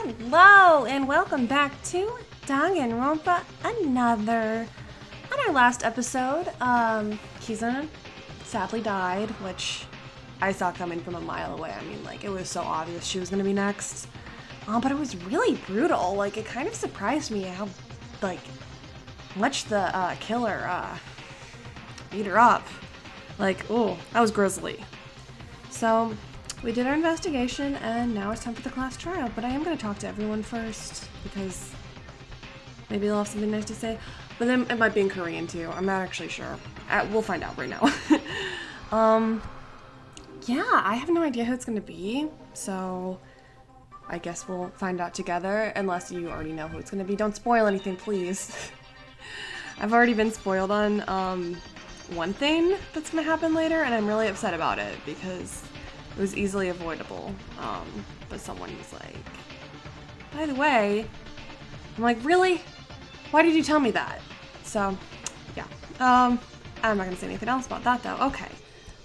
Hello and welcome back to Danganronpa Another. On our last episode, Kizuna sadly died, which I saw coming from a mile away. I mean, like, it was so obvious she was gonna be next. But it was really brutal. Like, it kind of surprised me how, like, much the killer beat her up. Like, oh, that was grisly. So, we did our investigation, and now it's time for the class trial. But I am going to talk to everyone first, because maybe they'll have something nice to say. But then it might be in Korean, too. I'm not actually sure. We'll find out right now. Yeah, I have no idea who it's going to be, so I guess we'll find out together, unless you already know who it's going to be. Don't spoil anything, please. I've already been spoiled on one thing that's going to happen later, and I'm really upset about it, because it was easily avoidable, but someone was like, by the way, I'm like, really? Why did you tell me that? So, yeah. I'm not gonna say anything else about that, though. Okay,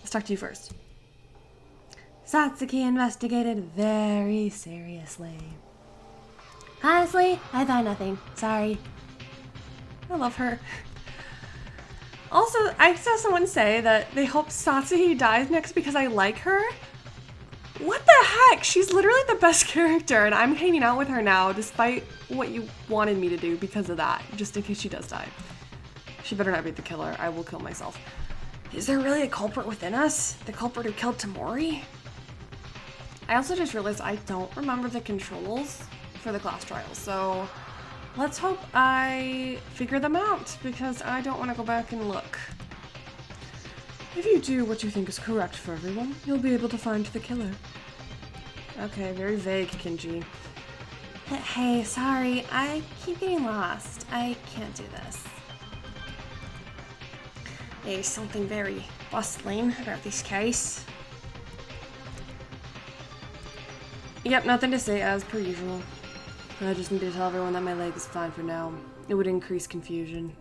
let's talk to you first. Satsuki investigated very seriously. Honestly, I thought nothing. Sorry. I love her. Also, I saw someone say that they hope Satsuki dies next because I like her. What the heck? She's literally the best character, and I'm hanging out with her now despite what you wanted me to do because of that, just in case she does die. She better not be the killer. I will kill myself. Is there really a culprit within us? The culprit who killed Tamori? I also just realized I don't remember the controls for the class trial, so let's hope I figure them out, because I don't want to go back and look. If you do what you think is correct for everyone, you'll be able to find the killer. Okay, very vague, Kinji. Hey, sorry, I keep getting lost. I can't do this. There's something very bustling about this case. Yep, nothing to say as per usual. I just need to tell everyone that my leg is fine for now. It would increase confusion.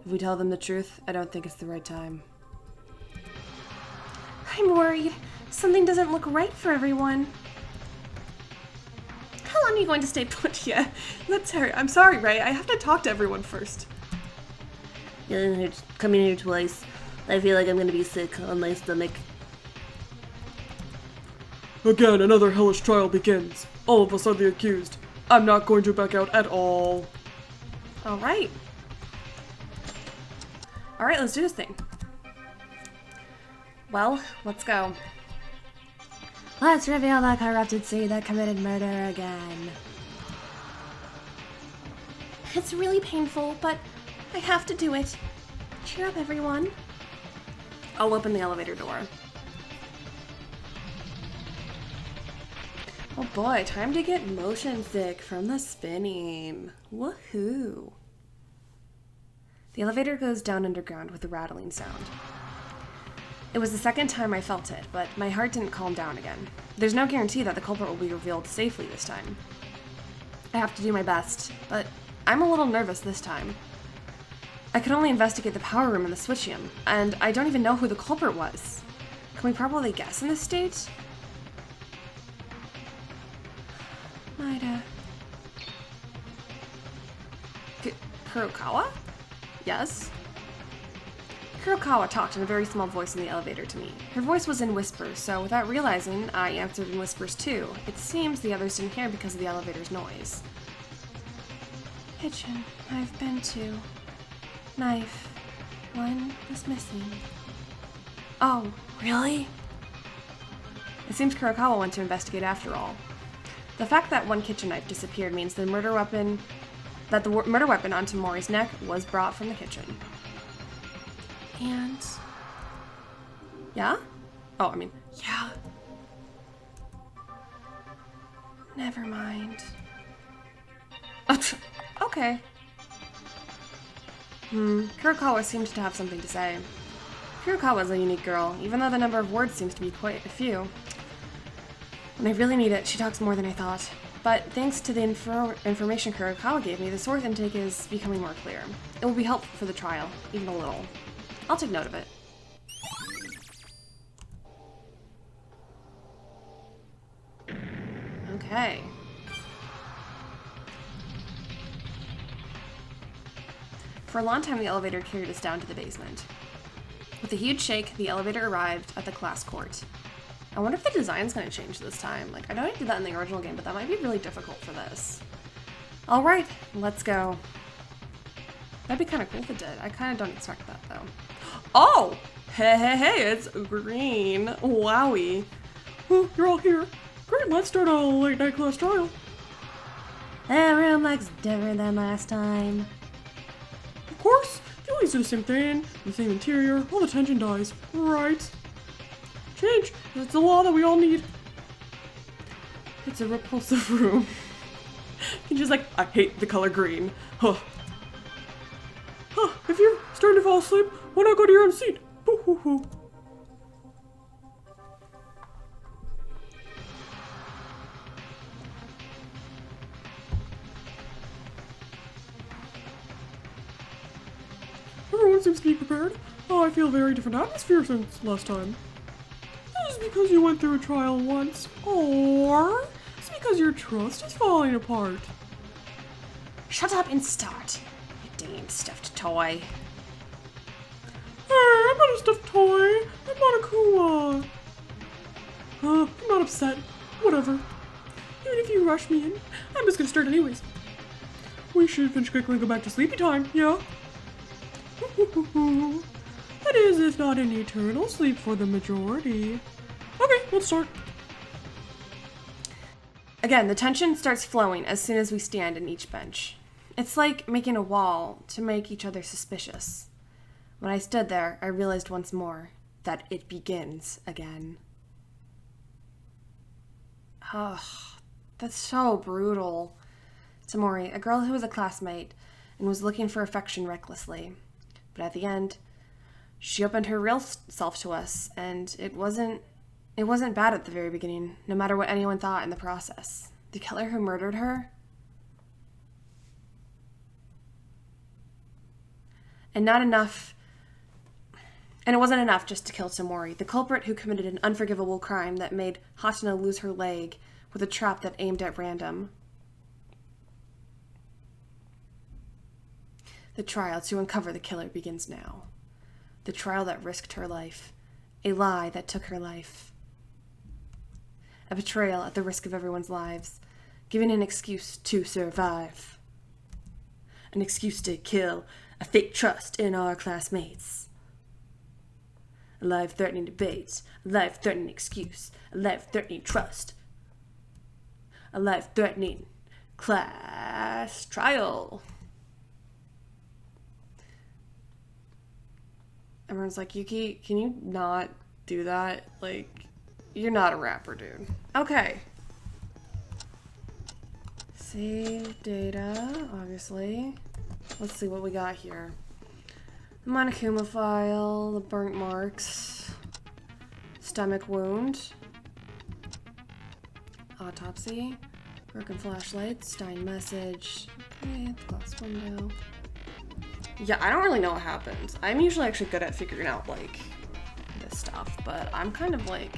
If we tell them the truth, I don't think it's the right time. I'm worried. Something doesn't look right for everyone. How long are you going to stay put here? Let's hurry. I'm sorry, Ray. I have to talk to everyone first. Yeah, coming here twice. I feel like I'm gonna be sick on my stomach. Again, another hellish trial begins. All of us are the accused. I'm not going to back out at all. Alright. Alright, let's do this thing. Well, let's go. Let's reveal the corrupted seed that committed murder again. It's really painful, but I have to do it. Cheer up, everyone. I'll open the elevator door. Oh boy, time to get motion sick from the spinning. Woohoo! The elevator goes down underground with a rattling sound. It was the second time I felt it, but my heart didn't calm down again. There's no guarantee that the culprit will be revealed safely this time. I have to do my best, but I'm a little nervous this time. I could only investigate the power room and the switchium, and I don't even know who the culprit was. Can we properly guess in this state? Maida. Kurokawa? Yes? Kurokawa talked in a very small voice in the elevator to me. Her voice was in whispers, so without realizing, I answered in whispers too. It seems the others didn't hear because of the elevator's noise. Kitchen, I've been to. Knife. One was missing. Oh, really? It seems Kurokawa went to investigate after all. The fact that one kitchen knife disappeared means the murder weapon on Tamori's neck was brought from the kitchen. And... yeah? Oh, I mean, yeah. Never mind. Okay. Kurokawa seemed to have something to say. Kurokawa's a unique girl, even though the number of words seems to be quite a few. When I really need it, she talks more than I thought. But thanks to the information Kurokawa gave me, the source intake is becoming more clear. It will be helpful for the trial, even a little. I'll take note of it. Okay. For a long time, the elevator carried us down to the basement. With a huge shake, the elevator arrived at the class court. I wonder if the design's going to change this time. Like, I know I did that in the original game, but that might be really difficult for this. Alright, let's go. That'd be kind of cool if it did. I kind of don't expect that, though. Oh! Hey, it's green. Wowie. Oh, you're all here. Great, let's start a late night class trial. That room looks different than last time. Of course, if you always do the same thing, the same interior, all the tension dies, right? Change, it's the law that we all need. It's a repulsive room. You're just like, I hate the color green. Huh. If you're starting to fall asleep, why not go to your own seat? Boo hoo hoo. Everyone seems to be prepared. Oh, I feel a very different atmosphere since last time. Is it because you went through a trial once, or is it because your trust is falling apart? Shut up and start, you damn stuffed toy. Hey, I'm not a stuffed toy. I'm Monokuma. I'm not upset. Whatever. Even if you rush me in, I'm just gonna start anyways. We should finish quickly and go back to sleepy time, yeah? That is, if not an eternal sleep for the majority. Okay, let's start. Again, the tension starts flowing as soon as we stand in each bench. It's like making a wall to make each other suspicious. When I stood there, I realized once more that it begins again. Ugh, that's so brutal. Tamori, a girl who was a classmate and was looking for affection recklessly. But at the end, she opened her real self to us, and it wasn't bad at the very beginning, no matter what anyone thought in the process. The killer who murdered her? And it wasn't enough just to kill Tamori, the culprit who committed an unforgivable crime that made Hatana lose her leg with a trap that aimed at random. The trial to uncover the killer begins now. The trial that risked her life. A lie that took her life. A betrayal at the risk of everyone's lives. Giving an excuse to survive. An excuse to kill a fake trust in our classmates. A life-threatening debate. A life-threatening excuse. A life-threatening trust. A life-threatening class trial. Everyone's like, Yuki, can you not do that? Like, you're not a rapper, dude. Okay. Save data, obviously. Let's see what we got here. The Monokuma file, the burnt marks, stomach wound, autopsy, broken flashlight, Stein message, okay, the glass window. Yeah, I don't really know what happened. I'm usually actually good at figuring out, like, this stuff, but I'm kind of, like,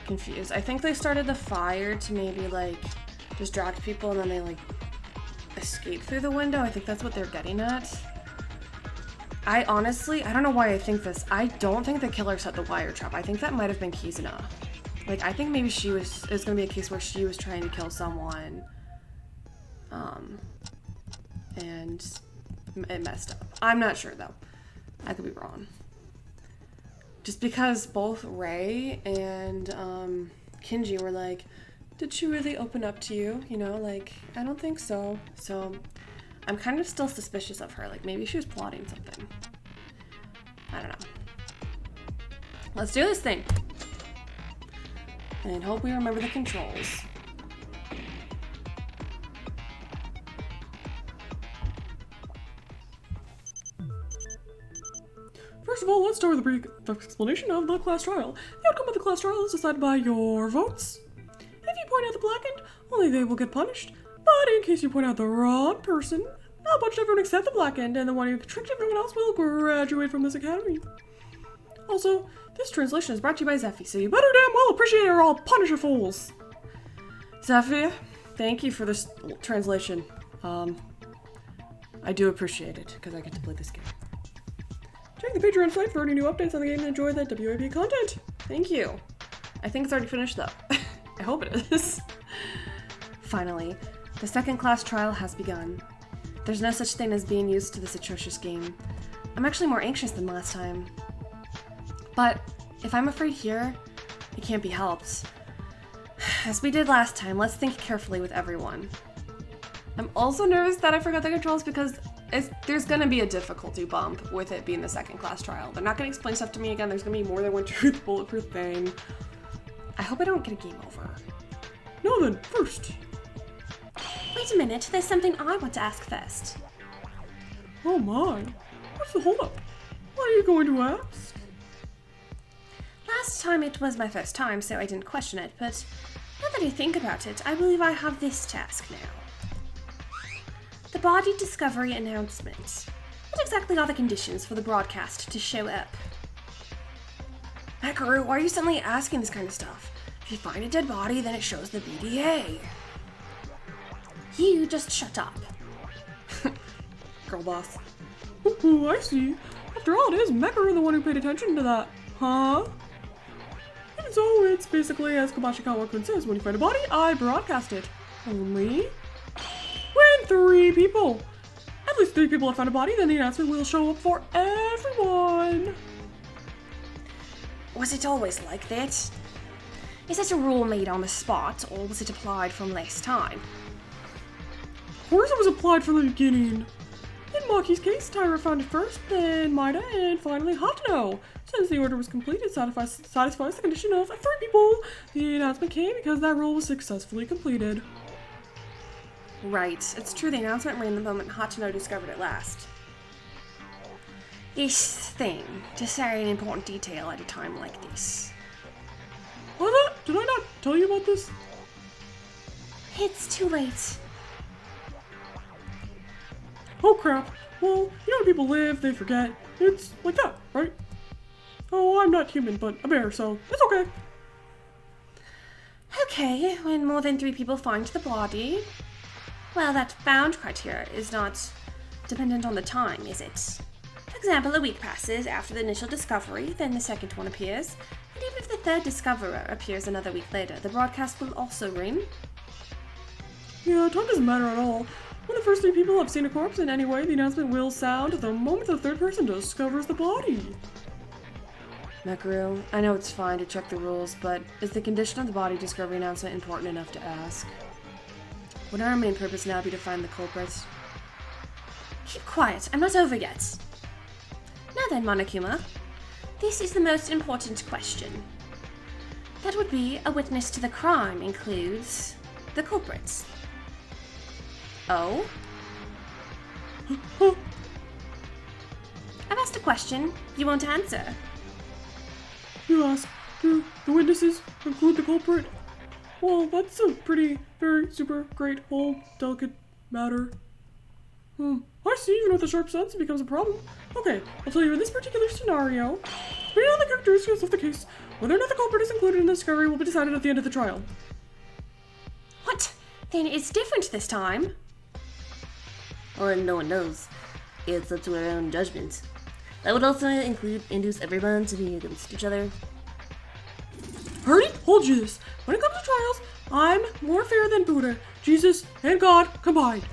confused. I think they started the fire to maybe, like, distract people and then they, like, escape through the window. I think that's what they're getting at. I don't know why I think this. I don't think the killer set the wire trap. I think that might have been Kizuna. Like, I think maybe it's gonna be a case where she was trying to kill someone, and it messed up. I'm not sure, though. I could be wrong. Just because both Rei and Kinji were like, did she really open up to you? You know, like, I don't think so. So I'm kind of still suspicious of her. Like, maybe she was plotting something. I don't know. Let's do this thing. And hope we remember the controls. First of all, let's start with a brief explanation of the class trial. The outcome of the class trial is decided by your votes. If you point out the black end, only they will get punished. But in case you point out the wrong person, I'll punish everyone except the black end, and the one who tricked everyone else will graduate from this academy. Also, this translation is brought to you by Zephy, so you better damn well appreciate it or I'll punish you fools. Zephy, thank you for this translation. I do appreciate it, because I get to play this game. Check the Patreon site for any new updates on the game and enjoy that WAP content. Thank you. I think it's already finished though. I hope it is. Finally, the second class trial has begun. There's no such thing as being used to this atrocious game. I'm actually more anxious than last time. But if I'm afraid here, it can't be helped. As we did last time, let's think carefully with everyone. I'm also nervous that I forgot the controls because there's gonna be a difficulty bump with it being the second class trial. They're not gonna explain stuff to me again. There's gonna be more than one truth bulletproof thing. I hope I don't get a game over. Now then, first. Wait a minute, there's something I want to ask first. Oh my, what's the holdup? What are you going to ask? Last time it was my first time, so I didn't question it, but now that I think about it, I believe I have this task now. The body discovery announcement. What exactly are the conditions for the broadcast to show up? Makaru, why are you suddenly asking this kind of stuff? If you find a dead body, then it shows the BDA. You just shut up. Girl boss. Ooh, I see. After all, it is Mekaru the one who paid attention to that. Huh? And so it's basically as Kobashi-Kawa-kun says, when you find a body, I broadcast it. Only when 3 people. At least 3 people have found a body, then the announcement will show up for everyone. Was it always like that? Is it a rule made on the spot, or was it applied from last time? Of course it was applied from the beginning. In Maki's case, Taira found it first, then Maida, and finally Hatano. Since the order was complete, it satisfies the condition of 3 people. The announcement came because that rule was successfully completed. Right, it's true the announcement ran the moment Hatano discovered it last. This thing, to say an important detail at a time like this. What? Did I not tell you about this? It's too late. Oh crap. Well, you know when people live, they forget. It's like that, right? Oh, I'm not human, but a bear, so it's okay. Okay, when more than 3 people find the body, well, that found criteria is not dependent on the time, is it? For example, a week passes after the initial discovery, then the second one appears, and even if the third discoverer appears another week later, the broadcast will also ring. Yeah, time doesn't matter at all. When the first 3 people have seen a corpse in any way, the announcement will sound the moment the third person discovers the body. Makaru, I know it's fine to check the rules, but is the condition of the body discovery announcement important enough to ask? Would our main purpose now be to find the culprit? Keep quiet, I'm not over yet. Now then, Monokuma, this is the most important question. That would be a witness to the crime includes the culprits. Oh? I've asked a question. You won't answer. You ask, do the witnesses include the culprit? Well, that's a pretty, very, super, great, whole, delicate matter. I see, even with a sharp sense, it becomes a problem. Okay, I'll tell you, in this particular scenario, depending on the characteristics of the case, whether or not the culprit is included in the discovery will be decided at the end of the trial. What? Then it's different this time. Well, no one knows. It's up to our own judgment. That would also induce everyone to be against each other. I already told you this. When it comes to trials, I'm more fair than Buddha, Jesus, and God combined.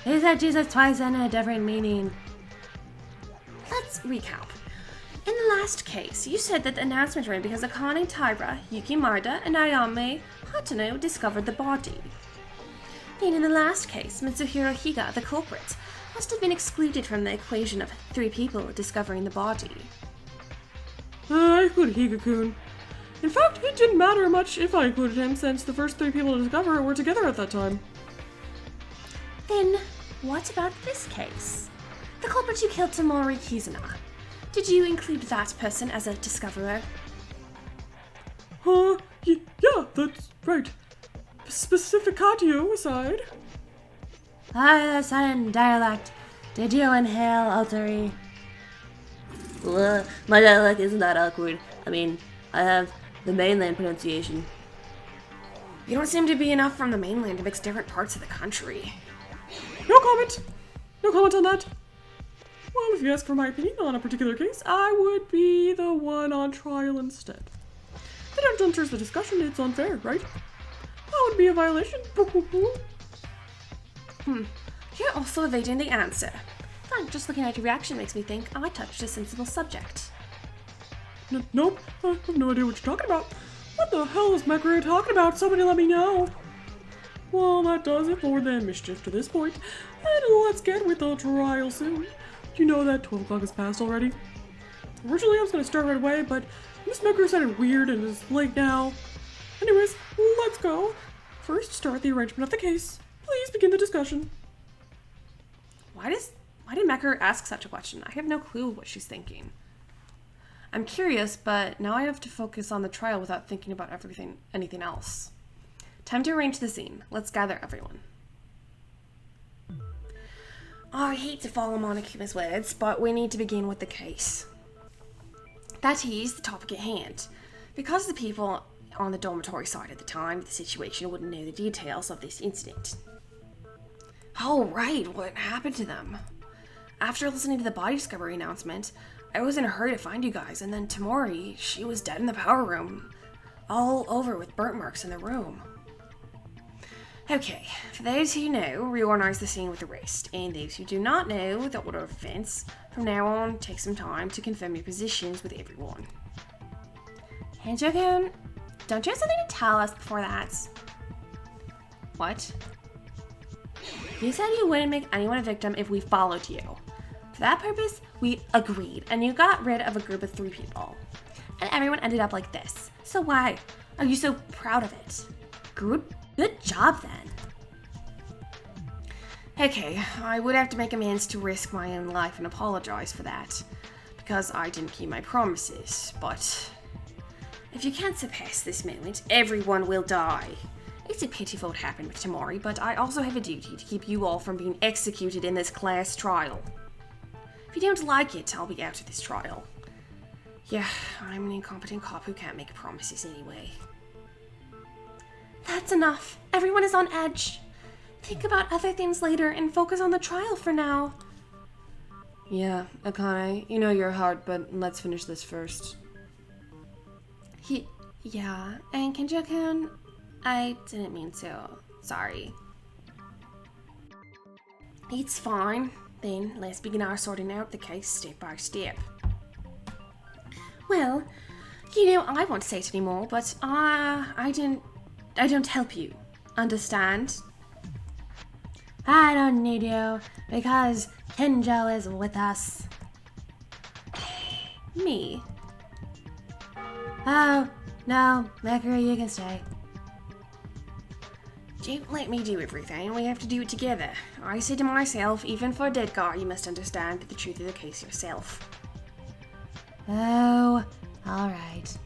He said Jesus twice and a different meaning. Let's recap. In the last case, you said that the announcement ran because Akane Taira, Yuki Maida, and Ayame Hatano discovered the body. Then in the last case, Mitsuhiro Higa, the culprit, must have been excluded from the equation of 3 people discovering the body. I included Higa-kun. In fact, it didn't matter much if I included him since the first 3 people to discover it were together at that time. Then, what about this case? The culprit who killed Tamori Kizuna. Did you include that person as a discoverer? Yeah, that's right. Specificatio aside. The sudden dialect. Did you inhale, Alteri? Well, my dialect isn't that awkward. I mean, I have the mainland pronunciation. You don't seem to be enough from the mainland to mix different parts of the country. No comment. No comment on that. Well, if you ask for my opinion on a particular case, I would be the one on trial instead. They don't enter the discussion, it's unfair, right? That would be a violation. You're also evading the answer. Fine, just looking at your reaction makes me think I touched a sensible subject. Nope, I have no idea what you're talking about. What the hell is Mekuru talking about? Somebody let me know. Well, that does it for the mischief to this point. And let's get with the trial soon. You know that 12 o'clock has passed already. Originally I was going to start right away, but Miss Mekuru sounded weird and is late now. Anyways, let's go. First, start the arrangement of the case. Please begin the discussion. Why did Mekuru ask such a question? I have no clue what she's thinking. I'm curious, but now I have to focus on the trial without thinking about anything else. Time to arrange the scene. Let's gather everyone. I hate to follow Monikuma's words, but we need to begin with the case. That is the topic at hand. Because the people on the dormitory side at the time of the situation wouldn't know the details of this incident. Oh, right, what happened to them? After listening to the body discovery announcement, I was in a hurry to find you guys, and then Tamori, she was dead in the power room. All over with burnt marks in the room. Okay, for those who know, reorganize the scene with the rest, and those who do not know the order of events, from now on, take some time to confirm your positions with everyone. Hanjo-kun, don't you have something to tell us before that? What? You said you wouldn't make anyone a victim if we followed you. For that purpose, we agreed, and you got rid of a group of 3 people. And everyone ended up like this. So why are you so proud of it? Good job, then. Okay, I would have to make amends to risk my own life and apologize for that, because I didn't keep my promises, but if you can't surpass this moment, everyone will die. It's a pity what happened with Tamori, but I also have a duty to keep you all from being executed in this class trial. If you don't like it, I'll be out of this trial. Yeah, I'm an incompetent cop who can't make promises anyway. That's enough. Everyone is on edge. Think about other things later and focus on the trial for now. Yeah, Akane, you know you're hard, but let's finish this first. Yeah, and Kenjo-kun, I didn't mean to. Sorry. It's fine. Then let's begin our sorting out the case step by step. Well, you know, I won't say it anymore, but I don't help you. Understand? I don't need you, because Kenjo is with us. Me? Oh, no, Mekuru, you can stay. Don't let me do everything, we have to do it together. I said to myself, even for a dead guy, you must understand the truth of the case yourself. Oh, alright.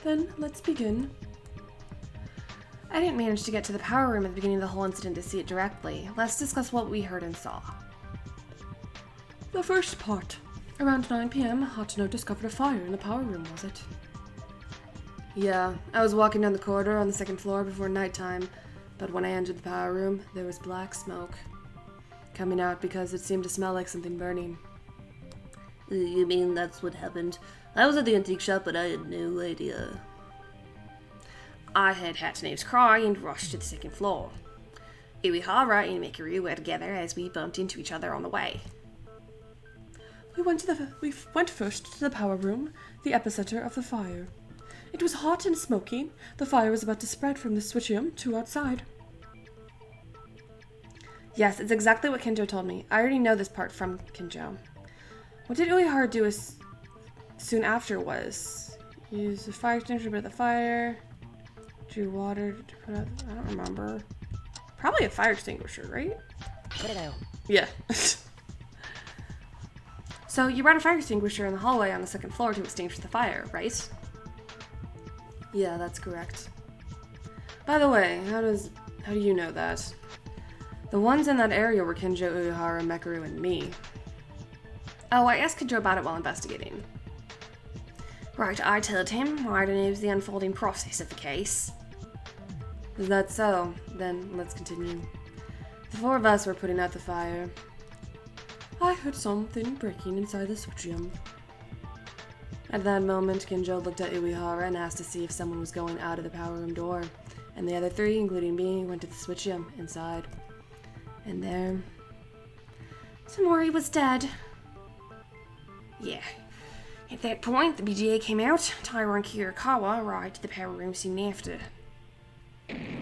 Then let's begin. I didn't manage to get to the power room at the beginning of the whole incident to see it directly. Let's discuss what we heard and saw. The first part. Around 9 p.m., Hatano discovered a fire in the power room, was it? Yeah, I was walking down the corridor on the 2nd floor before nighttime, but when I entered the power room, there was black smoke coming out because it seemed to smell like something burning. You mean that's what happened? I was at the antique shop, but I had no idea. I heard Hatano's cry and rushed to the 2nd floor. Uehara and Mekuru were together as we bumped into each other on the way. We went first to the power room, the epicenter of the fire. It was hot and smoky. The fire was about to spread from the switchium to outside. Yes, it's exactly what Kenjo told me. I already know this part from Kenjo. What did Uehara do soon after was use a fire extinguisher to put out the fire, drew water to put out. I don't remember. Probably a fire extinguisher, right? Yeah. So you brought a fire extinguisher in the hallway on the 2nd floor to extinguish the fire, right? Yeah, that's correct. By the way, how do you know that? The ones in that area were Kenjo, Uehara, Mekuru, and me. Oh, I asked Kenjo about it while investigating. Right, I told him I knows the unfolding process of the case. Is that so? Then let's continue. The four of us were putting out the fire. I heard something breaking inside the switchium. At that moment, Kinjo looked at Uehara and asked to see if someone was going out of the power room door. And the other three, including me, went to the switchium inside. And there... Tamori was dead. Yeah. At that point, the BGA came out. Tyra and Kirikawa arrived at the power room soon after.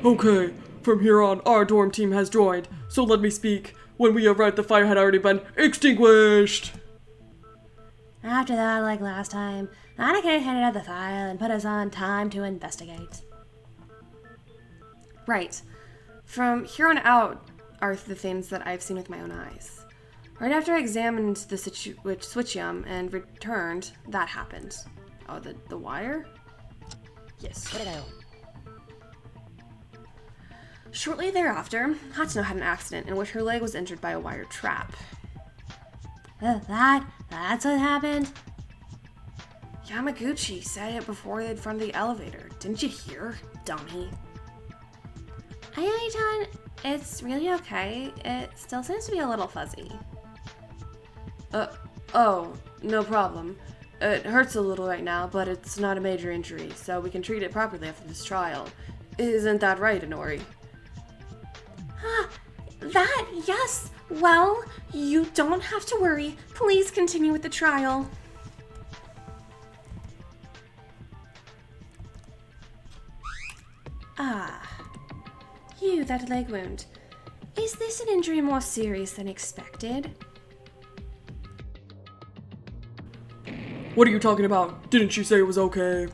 Okay, from here on, our dorm team has joined, so let me speak. When we arrived, the fire had already been extinguished! After that, like last time, Annika handed out the file and put us on time to investigate. Right. From here on out are the things that I've seen with my own eyes. Right after I examined the switchium and returned, that happened. Oh, the wire? Yes. Shortly thereafter, Hatsuno had an accident in which her leg was injured by a wire trap. That's what happened? Yamaguchi said it before they'd front of the elevator. Didn't you hear, dummy? Ayami-chan, it's really okay. It still seems to be a little fuzzy. Oh, no problem. It hurts a little right now, but it's not a major injury, so we can treat it properly after this trial. Isn't that right, Inori? Yes. Well, you don't have to worry. Please continue with the trial. You, that leg wound. Is this an injury more serious than expected? What are you talking about? Didn't you say it was okay?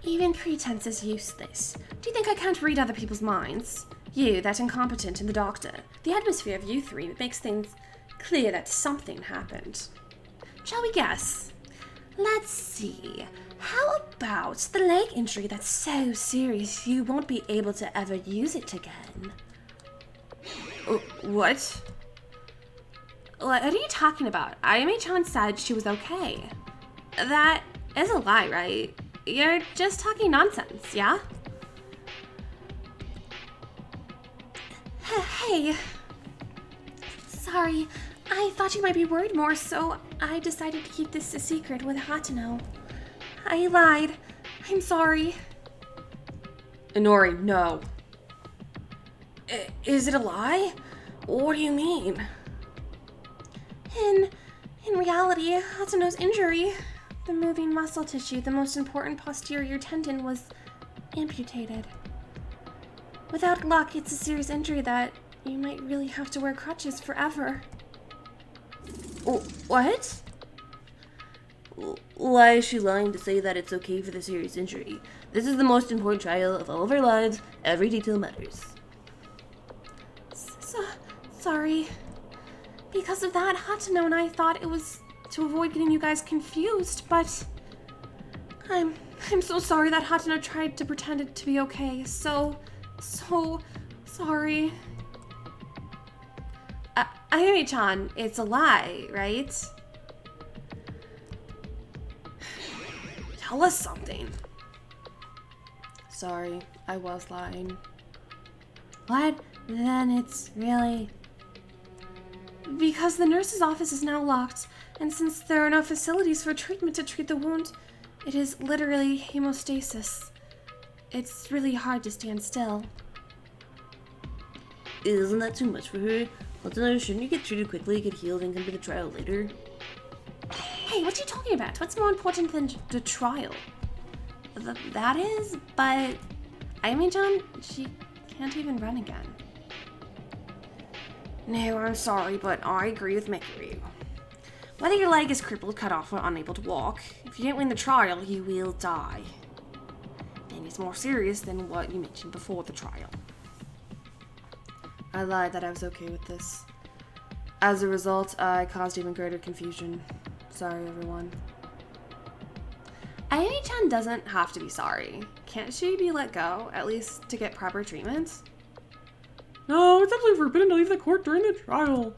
Even pretense is useless. Do you think I can't read other people's minds? You, that incompetent, and the doctor. The atmosphere of you three makes things clear that something happened. Shall we guess? Let's see. How about the leg injury that's so serious you won't be able to ever use it again? What? What are you talking about? Ayami-chan said she was okay. That is a lie, right? You're just talking nonsense, yeah? Hey. Sorry, I thought you might be worried more, so I decided to keep this a secret with Hatano. I lied. I'm sorry. Inori, no. Is it a lie? What do you mean? In reality, Hatano's injury, the moving muscle tissue, the most important posterior tendon, was amputated. Without luck, it's a serious injury that you might really have to wear crutches forever. What? Why is she lying to say that it's okay for the serious injury? This is the most important trial of all of our lives. Every detail matters. Sorry. Because of that, Hatano and I thought it was to avoid getting you guys confused, but I'm so sorry that Hatano tried to pretend it to be okay. So sorry. Ayami-chan, it's a lie, right? Tell us something. Sorry, I was lying. What? Then it's really... Because the nurse's office is now locked, and since there are no facilities for treatment to treat the wound, it is literally hemostasis. It's really hard to stand still. Isn't that too much for her? Shouldn't you get treated quickly, get healed, and come to the trial later? Hey, what are you talking about? What's more important than the trial? That is, but... Ayami-chan, she can't even run again. No, I'm sorry, but I agree with Mikuru. Whether your leg is crippled, cut off, or unable to walk, if you don't win the trial, you will die. And it's more serious than what you mentioned before the trial. I lied that I was okay with this. As a result, I caused even greater confusion. Sorry, everyone. Ayami-chan doesn't have to be sorry. Can't she be let go, at least to get proper treatment? No, it's absolutely forbidden to leave the court during the trial.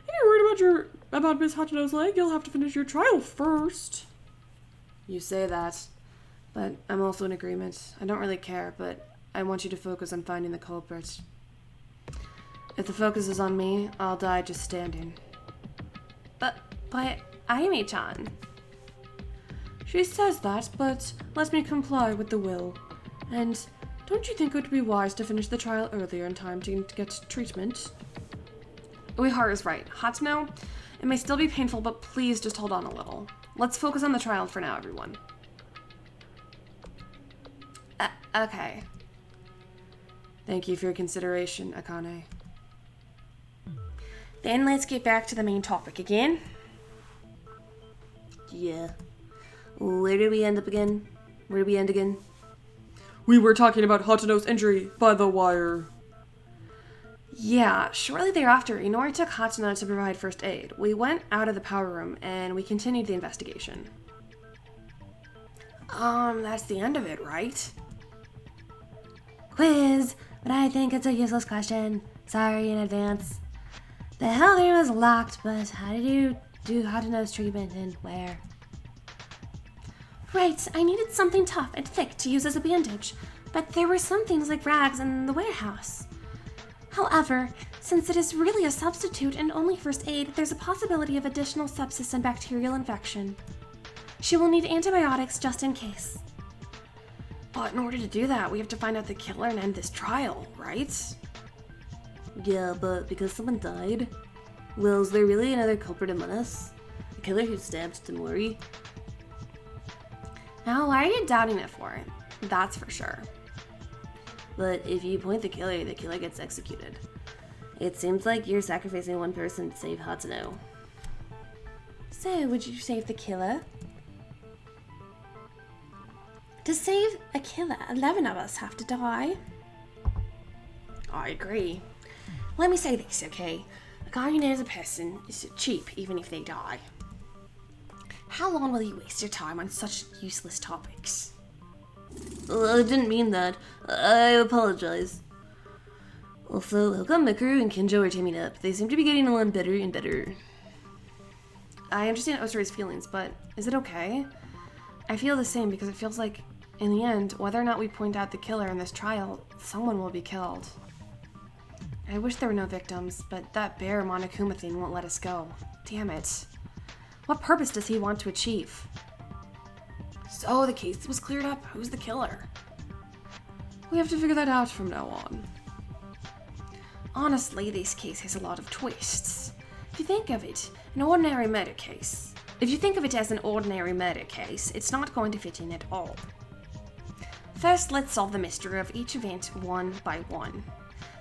If you're worried about Miss Hachino's leg, you'll have to finish your trial first. You say that, but I'm also in agreement. I don't really care, but I want you to focus on finding the culprit. If the focus is on me, I'll die just standing. But Ayumi-chan. She says that, but let me comply with the will. And don't you think it would be wise to finish the trial earlier in time to get treatment? Uehara is right. Hatsuno, it may still be painful, but please just hold on a little. Let's focus on the trial for now, everyone. Okay. Thank you for your consideration, Akane. Then let's get back to the main topic again. Yeah. Where did we end up again? Where did we end again? We were talking about Hatano's injury by the wire. Yeah, shortly thereafter, Inori took Hatsuno to provide first aid. We went out of the power room and we continued the investigation. That's the end of it, right? Quiz, but I think it's a useless question. Sorry in advance. The health room is locked, but how did you do Hatano's treatment and where? Right, I needed something tough and thick to use as a bandage, but there were some things like rags in the warehouse. However, since it is really a substitute and only first aid, there's a possibility of additional sepsis and bacterial infection. She will need antibiotics just in case. But in order to do that, we have to find out the killer and end this trial, right? Yeah, but because someone died? Well, is there really another culprit among us? The killer who stabbed Tamori? Now, why are you doubting it for? That's for sure. But if you point the killer gets executed. It seems like you're sacrificing one person to save Hatsuno. So, would you save the killer? To save a killer, 11 of us have to die. I agree. Let me say this, okay? A guy who knows a person is cheap, even if they die. How long will you waste your time on such useless topics? I didn't mean that. I apologize. Also, how come Mikuru and Kinjo are teaming up? They seem to be getting along better and better. I understand Osori's feelings, but is it okay? I feel the same because it feels like, in the end, whether or not we point out the killer in this trial, someone will be killed. I wish there were no victims, but that bear Monokuma thing won't let us go. Damn it. What purpose does he want to achieve? So, the case was cleared up. Who's the killer? We have to figure that out from now on. Honestly, this case has a lot of twists. If you think of it, an ordinary murder case. If you think of it as an ordinary murder case, it's not going to fit in at all. First, let's solve the mystery of each event one by one.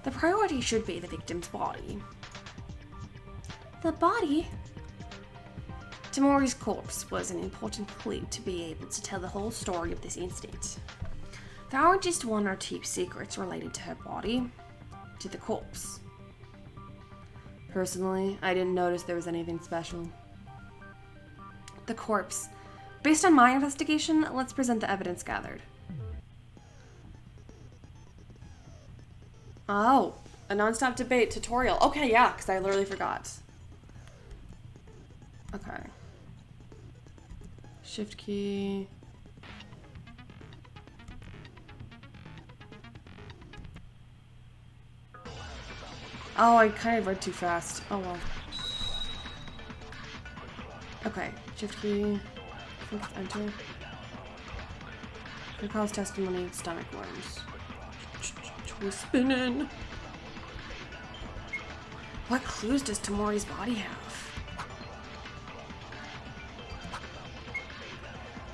The priority should be the victim's body. The body? Tamori's corpse was an important clue to be able to tell the whole story of this incident. There aren't just one or two secrets related to her body, to the corpse. Personally, I didn't notice there was anything special. The corpse. Based on my investigation, let's present the evidence gathered. Oh, a non-stop debate tutorial. Okay, yeah, because I literally forgot. Okay. Shift key. Oh, I kind of read too fast. Oh well. Okay, shift key. I think it's enter. Recalls testimony, stomach worms. We're spinning. What clues does Tamori's body have?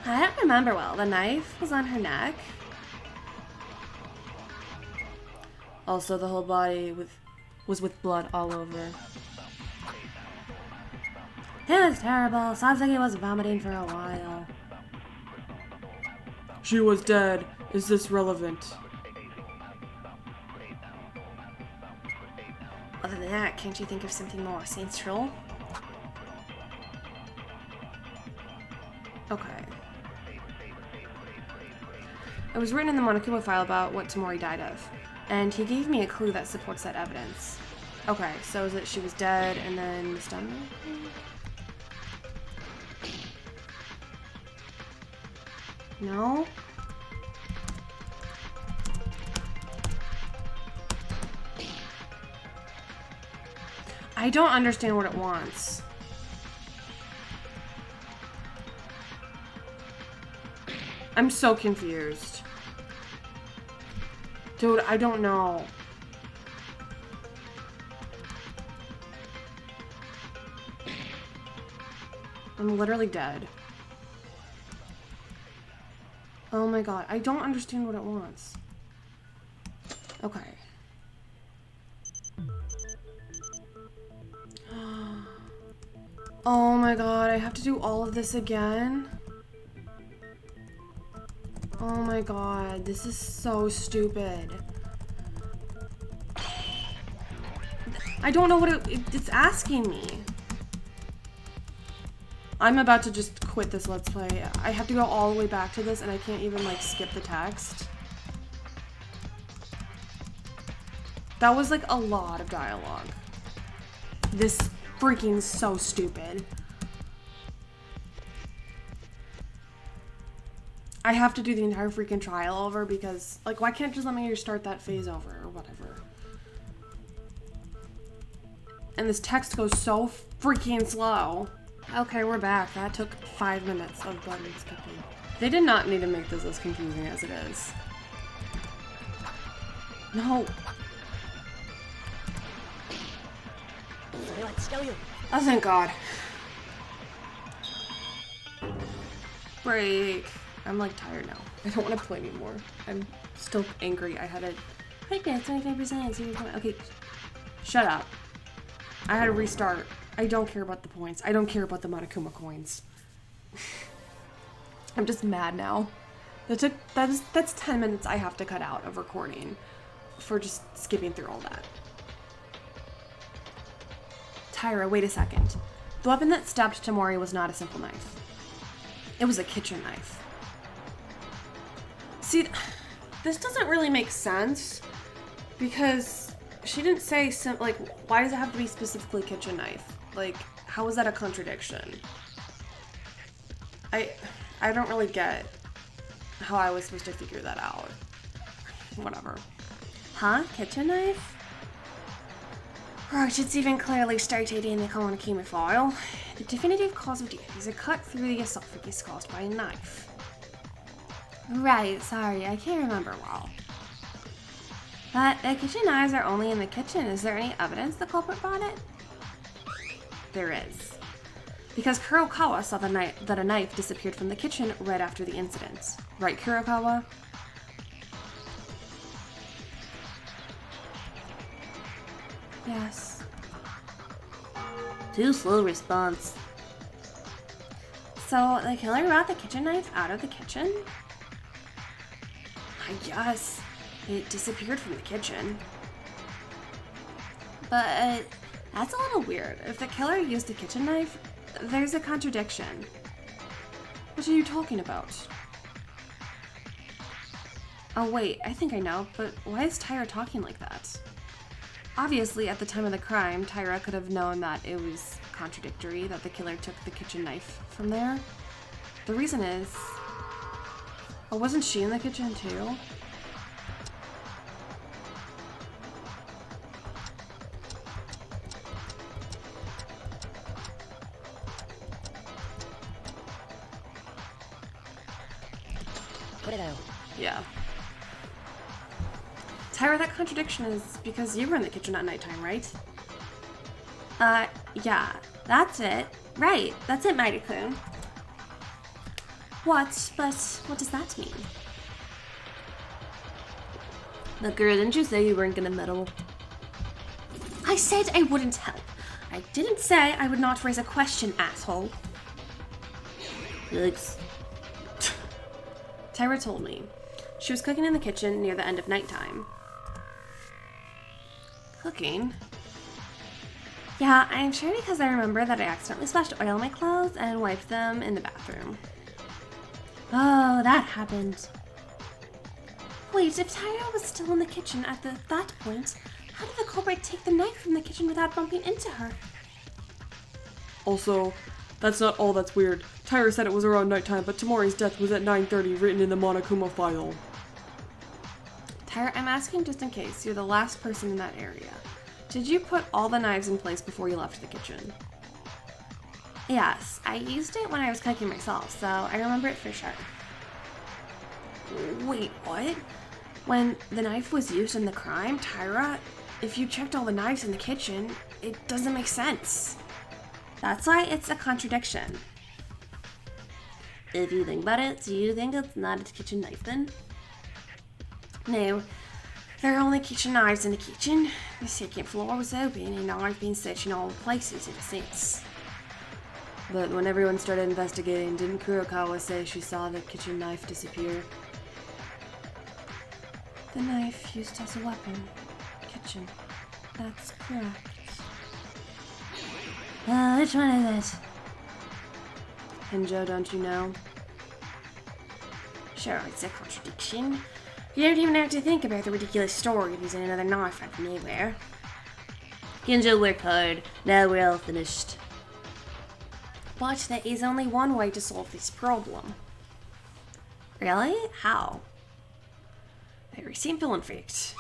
I don't remember well. The knife was on her neck. Also, the whole body was with blood all over. It was terrible. Sounds like he was vomiting for a while. She was dead. Is this relevant? Other than that, can't you think of something more sensual? Okay. It was written in the Monokuma file about what Tamori died of, and he gave me a clue that supports that evidence. Okay, so is it she was dead and then the stomach? No? I don't understand what it wants. I'm so confused. Dude, I don't know. I'm literally dead. Oh my god, I don't understand what it wants. Okay. Oh my god, I have to do all of this again? Oh my god, this is so stupid. I don't know what it's asking me. I'm about to just quit this Let's Play. I have to go all the way back to this and I can't even like skip the text. That was like a lot of dialogue. This freaking so stupid. I have to do the entire freaking trial over because, like, why can't just let me restart that phase over or whatever? And this text goes so freaking slow. Okay, we're back. That took 5 minutes of button skipping. They did not need to make this as confusing as it is. No. Oh, thank God. Break. I'm like tired now. I don't want to play anymore. I'm still angry. I had a quickness 25%. Okay, shut up. I had to restart. I don't care about the points. I don't care about the Monokuma coins. I'm just mad now. That's 10 minutes I have to cut out of recording for just skipping through all that. Tyra, wait a second. The weapon that stabbed Tamori was not a simple knife. It was a kitchen knife. See, this doesn't really make sense because she didn't say, like, why does it have to be specifically kitchen knife? Like, how is that a contradiction? I don't really get how I was supposed to figure that out. Whatever. Huh? Kitchen knife? Right, it's even clearly stated in the Monokuma file. The definitive cause of death is a cut through the esophagus caused by a knife. Right, sorry, I can't remember well. But the kitchen knives are only in the kitchen. Is there any evidence the culprit brought it? There is. Because Kurokawa saw that a knife disappeared from the kitchen right after the incident. Right, Kurokawa? Yes. Too slow response. So the killer brought the kitchen knife out of the kitchen? I guess. It disappeared from the kitchen. But that's a little weird. If the killer used a kitchen knife, there's a contradiction. What are you talking about? Oh wait, I think I know, but why is Tyra talking like that? Obviously, at the time of the crime, Tyra could have known that it was contradictory that the killer took the kitchen knife from there. The reason is... Oh, wasn't she in the kitchen too? Put it out. Yeah. Tyra, that contradiction is because you were in the kitchen at nighttime, right? Yeah. That's it. Right. That's it, Mighty-kun. What? But what does that mean? Look, girl, didn't you say you weren't gonna meddle? I said I wouldn't help. I didn't say I would not raise a question, asshole. Yikes. Tyra told me. She was cooking in the kitchen near the end of nighttime. Cooking? Yeah, I'm sure because I remember that I accidentally splashed oil on my clothes and wiped them in the bathroom. Oh, that happened. Wait, if Tyra was still in the kitchen at that point, how did the culprit take the knife from the kitchen without bumping into her? Also, that's not all that's weird. Tyra said it was around nighttime, but Tamori's death was at 9:30, written in the Monokuma file. Tyra, I'm asking just in case. You're the last person in that area. Did you put all the knives in place before you left the kitchen? Yes, I used it when I was cooking myself, so I remember it for sure. Wait, what? When the knife was used in the crime, Tyra, if you checked all the knives in the kitchen, it doesn't make sense. That's why it's a contradiction. If you think about it, do you think it's not a kitchen knife then? No, there are only kitchen knives in the kitchen. The second floor was open and I've been searching all places ever since. But when everyone started investigating, didn't Kurokawa say she saw the kitchen knife disappear? The knife used as a weapon. Kitchen. That's correct. Which one is it? And Joe, don't you know? Sure, it's a contradiction. You don't even have to think about the ridiculous story of using another knife out of nowhere. Genjo worked hard. Now we're all finished. But there is only one way to solve this problem. Really? How? Very simple, in fact.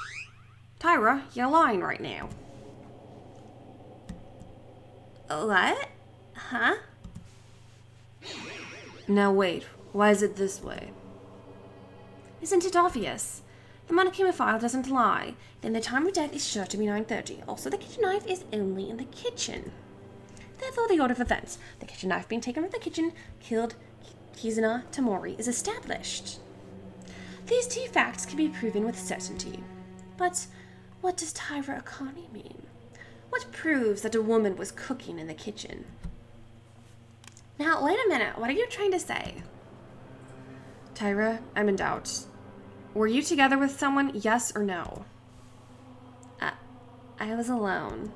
Tyra, you're lying right now. What? Huh? Now wait, why is it this way? Isn't it obvious? The Monokuma file doesn't lie. Then the time of death is sure to be 9:30. Also, the kitchen knife is only in the kitchen. Therefore, the order of events, the kitchen knife being taken from the kitchen, killed Kizuna Tamori, is established. These two facts can be proven with certainty. But what does Tyra Akane mean? What proves that a woman was cooking in the kitchen? Now, wait a minute. What are you trying to say? Tyra, I'm in doubt. Were you together with someone, yes or no? I was alone.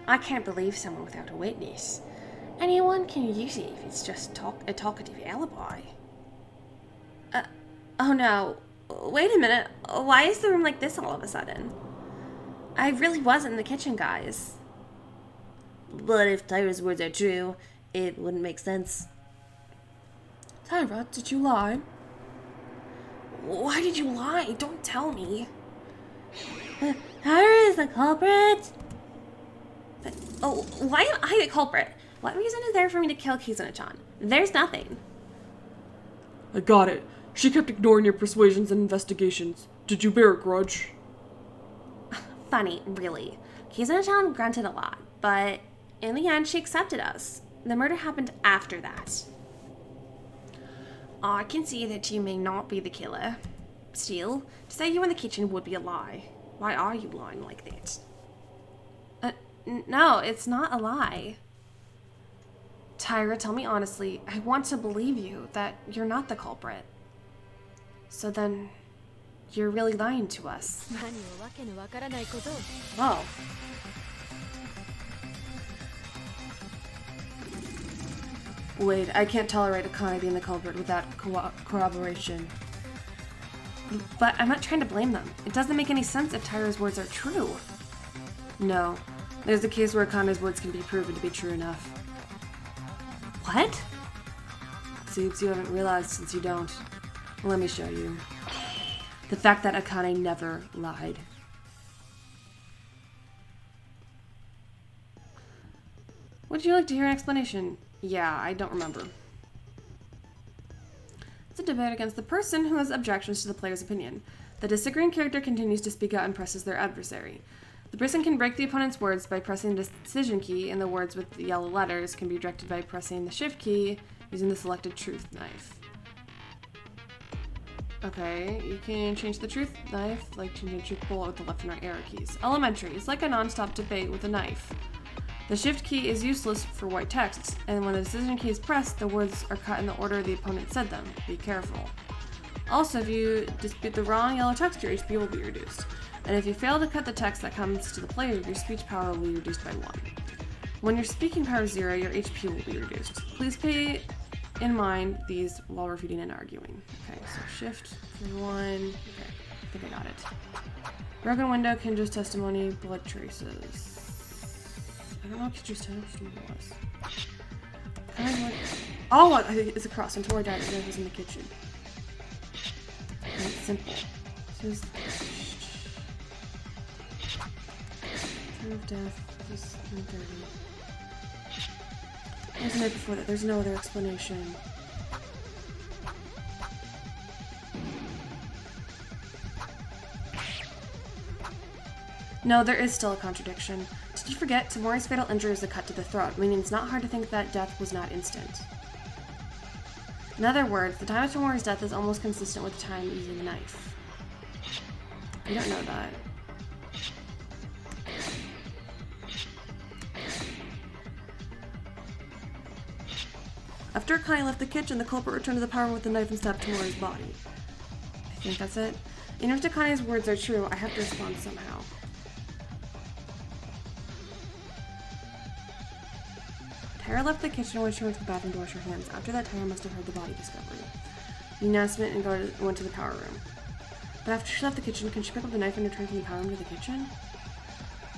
I can't believe someone without a witness. Anyone can use it if it's just a talkative alibi. Oh no. Wait a minute. Why is the room like this all of a sudden? I really wasn't in the kitchen, guys. But if Tyra's words are true, it wouldn't make sense. Tyra, did you lie? Why did you lie? Don't tell me. Tyra is the culprit? Oh, why am I the culprit? What reason is there for me to kill Kizuna-chan? There's nothing. I got it. She kept ignoring your persuasions and investigations. Did you bear a grudge? Funny, really. Kizuna-chan grunted a lot, but in the end, she accepted us. The murder happened after that. I can see that you may not be the killer. Still, to say you were in the kitchen would be a lie. Why are you lying like that? No, it's not a lie. Tyra, tell me honestly, I want to believe you that you're not the culprit. So then, you're really lying to us. Whoa. Wait, I can't tolerate Akane being the culprit without corroboration. But I'm not trying to blame them. It doesn't make any sense if Tyra's words are true. No. There's a case where Akane's words can be proven to be true enough. What? Seems you haven't realized since you don't. Let me show you. The fact that Akane never lied. Would you like to hear an explanation? Yeah, I don't remember. It's a debate against the person who has objections to the player's opinion. The disagreeing character continues to speak out and presses their adversary. The person can break the opponent's words by pressing the decision key, and the words with the yellow letters can be directed by pressing the shift key using the selected truth knife. Okay, you can change the truth knife, like changing the truth bullet with the left and right arrow keys. Elementary, it's like a non-stop debate with a knife. The shift key is useless for white text, and when the decision key is pressed, the words are cut in the order the opponent said them. Be careful. Also, if you dispute the wrong yellow text, your HP will be reduced. And if you fail to cut the text that comes to the player, your speech power will be reduced by 1. When your speaking power is 0, your HP will be reduced. Please pay in mind these while refuting and arguing. Okay, so shift for 1. Okay, I think I got it. Broken window, Kendra's testimony, blood traces. I don't know what Kendra's testimony was. Oh, it's a cross. Until I died, it was in the kitchen. And it's simple. So Time of death is 9:30. What was the night before that? There's no other explanation. No, there is still a contradiction. Did you forget? Tamori's fatal injury is a cut to the throat, meaning it's not hard to think that death was not instant. In other words, the time of Tamori's death is almost consistent with the time using the knife. I don't know that. After Akane left the kitchen, the culprit returned to the power room with the knife and stabbed Tamori's body. I think that's it. Even if Akane's words are true, I have to respond somehow. Tyra left the kitchen when she went to the bathroom to wash her hands. After that, Tyra must have heard the body discovery, the announcement, and went to the power room. But after she left the kitchen, can she pick up the knife and return from the power room to the kitchen?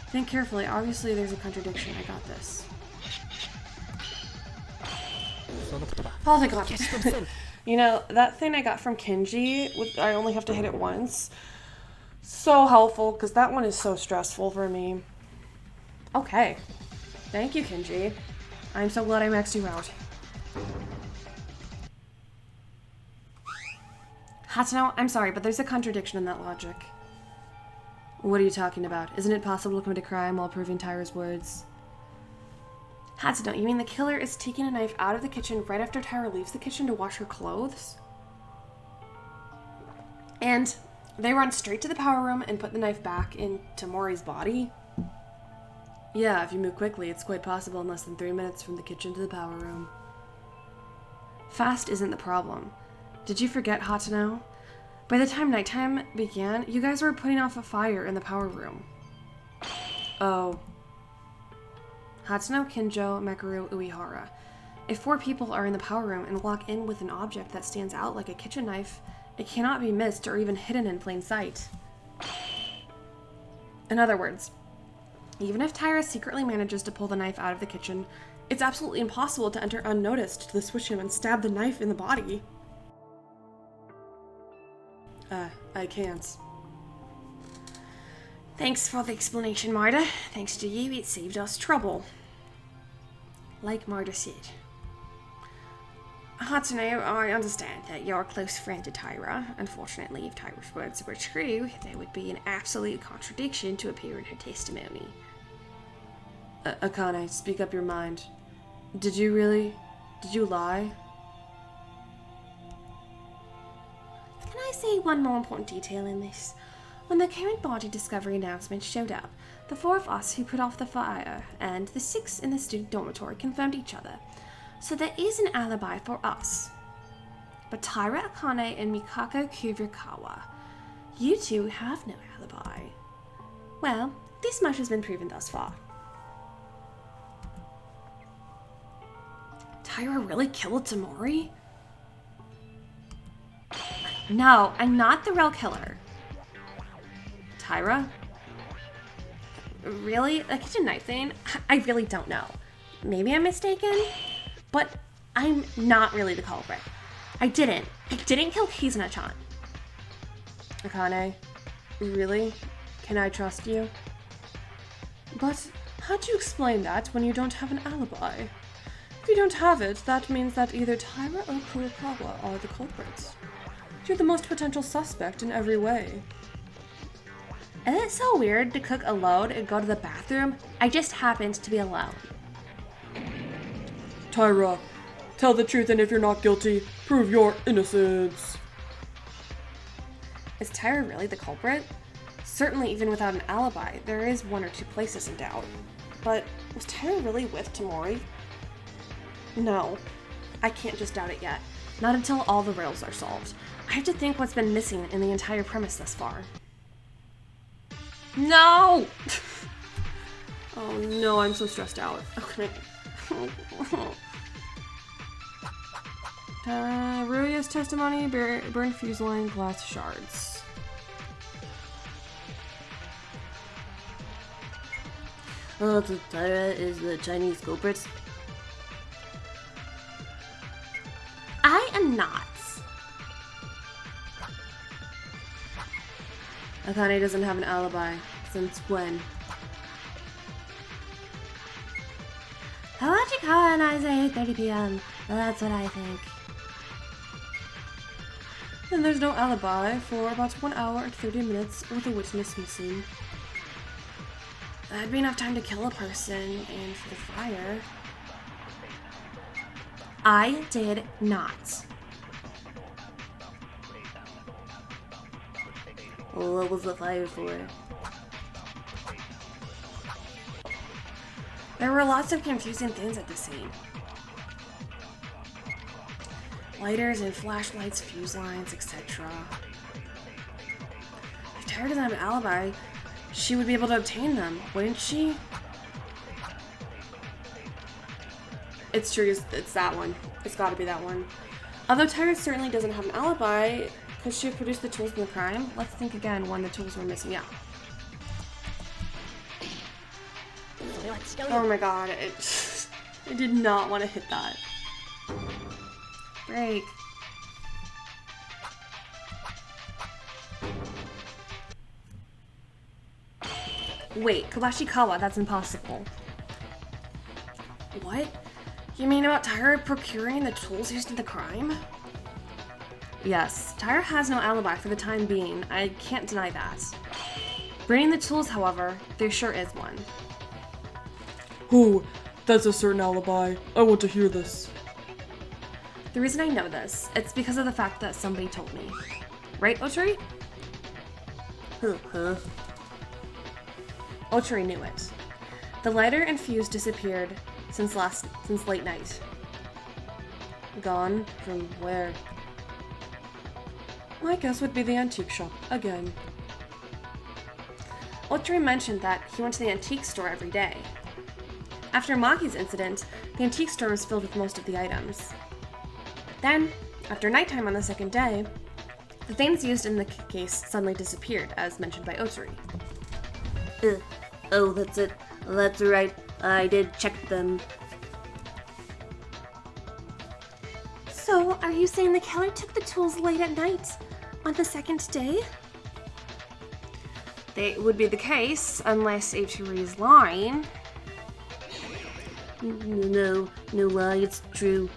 Think carefully. Obviously, there's a contradiction. I got this. Oh my god. You know, that thing I got from Kinji, I only have to hit it once. So helpful, because that one is so stressful for me. Okay. Thank you, Kinji. I'm so glad I maxed you out. Hatano, I'm sorry, but there's a contradiction in that logic. What are you talking about? Isn't it possible to commit a crime while proving Tyra's words? Hatano, you mean the killer is taking a knife out of the kitchen right after Tyra leaves the kitchen to wash her clothes? And they run straight to the power room and put the knife back into Mori's body? Yeah, if you move quickly, it's quite possible in less than 3 minutes from the kitchen to the power room. Fast isn't the problem. Did you forget, Hatano? By the time nighttime began, you guys were putting off a fire in the power room. Oh. Hatano, Kinjo, Mekaru, Uehara. If 4 people are in the power room and walk in with an object that stands out like a kitchen knife, it cannot be missed or even hidden in plain sight. In other words, even if Tyra secretly manages to pull the knife out of the kitchen, it's absolutely impossible to enter unnoticed to the switch room and stab the knife in the body. I can't. Thanks for the explanation, Marta. Thanks to you, it saved us trouble. Like Marta said. Hatsune, I understand that you're a close friend to Tyra. Unfortunately, if Tyra's words were true, there would be an absolute contradiction to appear in her testimony. Akane, speak up your mind. Did you lie? Can I say one more important detail in this? When the current body discovery announcement showed up, the 4 of us who put off the fire and the 6 in the student dormitory confirmed each other. So there is an alibi for us. But Tyra, Akane, and Mikako Kurokawa, you 2 have no alibi. Well, this much has been proven thus far. Tyra really killed Tamori? No, I'm not the real killer. Tyra? Really? A kitchen knife thing? I really don't know. Maybe I'm mistaken? But I'm not really the culprit. I didn't kill Kizuna-chan. Akane? Really? Can I trust you? But how do you explain that when you don't have an alibi? If you don't have it, that means that either Tyra or Kurokawa are the culprits. You're the most potential suspect in every way. Isn't it so weird to cook alone and go to the bathroom? I just happened to be alone. Tyra, tell the truth, and if you're not guilty, prove your innocence. Is Tyra really the culprit? Certainly, even without an alibi, there is 1 or 2 places in doubt. But was Tyra really with Tamori? No, I can't just doubt it yet. Not until all the riddles are solved. I have to think what's been missing in the entire premise thus far. No! Oh no, I'm so stressed out. Okay. Ruya's testimony, burned fuse line, glass shards. Oh, so Tyra is the Chinese culprit? I am not. Akane doesn't have an alibi. Since when? And I say 8:30 p.m. Well, that's what I think. And there's no alibi for about 1 hour and 30 minutes with a witness missing. That'd be enough time to kill a person and for the fire. I did not. What was the fire for? There were lots of confusing things at the scene. Lighters and flashlights, fuse lines, etc. If Tyra doesn't have an alibi, she would be able to obtain them, wouldn't she? It's true, it's that one. It's gotta be that one. Although Tyra certainly doesn't have an alibi, could she have produced the tools from the crime? Let's think again when the tools were missing. Yeah. Oh my god, I did not want to hit that. Break. Wait, Kabashikawa, that's impossible. What? You mean about Tyra procuring the tools used in the crime? Yes, Tyra has no alibi for the time being. I can't deny that. Bringing the tools, however, there sure is one. Oh, that's a certain alibi. I want to hear this. The reason I know this, it's because of the fact that somebody told me. Right, Ochiri? Huh? Ochiri knew it. The lighter and fuse disappeared since late night. Gone from where? My guess would be the antique shop, again. Ochiri mentioned that he went to the antique store every day. After Maki's incident, the antique store was filled with most of the items. Then, after nighttime on the second day, the things used in the case suddenly disappeared, as mentioned by Ochiri. Oh, that's it. That's right. I did check them. So, are you saying the killer took the tools late at night on the second day? That would be the case, unless Ochiri is lying. No lie, it's true.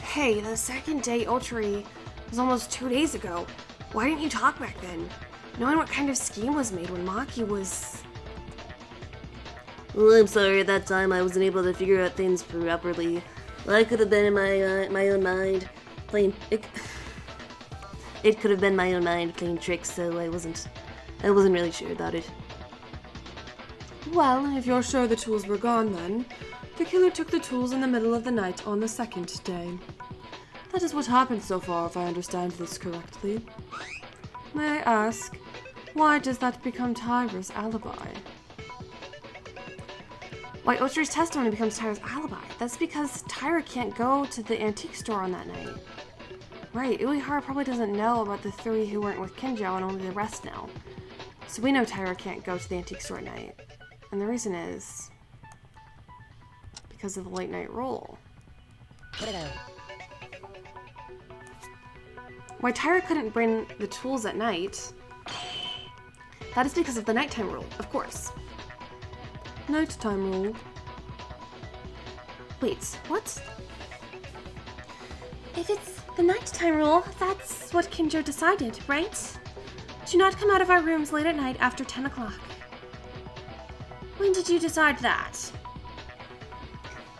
Hey, the second day Ochiri was almost 2 days ago. Why didn't you talk back then? Knowing what kind of scheme was made when Maki was... Well, I'm sorry, at that time I wasn't able to figure out things properly. I could have been in my own mind playing... It could have been my own mind playing tricks, so I wasn't really sure about it. Well, if you're sure the tools were gone then, the killer took the tools in the middle of the night on the second day. That is what happened so far, if I understand this correctly. May I ask, why does that become Tyra's alibi? Why Ochiri's testimony becomes Tyra's alibi? That's because Tyra can't go to the antique store on that night. Right, Uehara probably doesn't know about the 3 who weren't with Kinjo and only the rest know. So we know Tyra can't go to the antique store at night. And the reason is... because of the late night rule. Why Tyra couldn't bring the tools at night, that is because of the nighttime rule, of course. Nighttime rule? Wait, what? If it's the nighttime rule, that's what Kinjo decided, right? Do not come out of our rooms late at night after 10 o'clock. When did you decide that?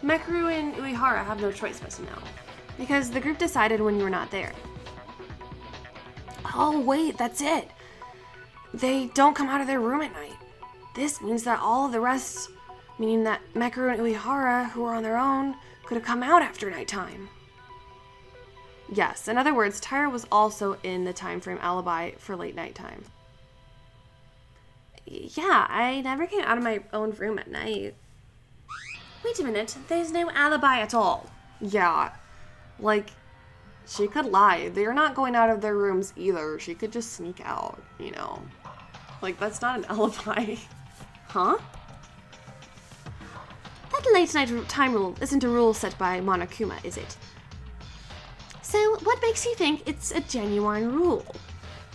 Mekaru and Uehara have no choice but to know, because the group decided when you were not there. Oh wait, that's it! They don't come out of their room at night. This means that all of the rest, meaning that Mekaru and Uehara, who were on their own, could have come out after nighttime. Yes, in other words, Tyra was also in the time frame alibi for late night time. Yeah, I never came out of my own room at night. Wait a minute, there's no alibi at all. Yeah, like, she could lie. They're not going out of their rooms either. She could just sneak out, you know. Like, that's not an alibi. Huh? That late night time rule isn't a rule set by Monokuma, is it? So, what makes you think it's a genuine rule?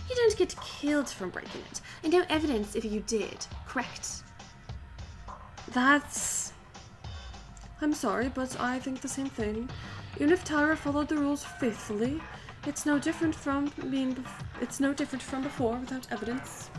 You don't get killed from breaking it, and no evidence if you did, correct? That's... I'm sorry, but I think the same thing. Even if Tyra followed the rules faithfully, it's no different from before without evidence.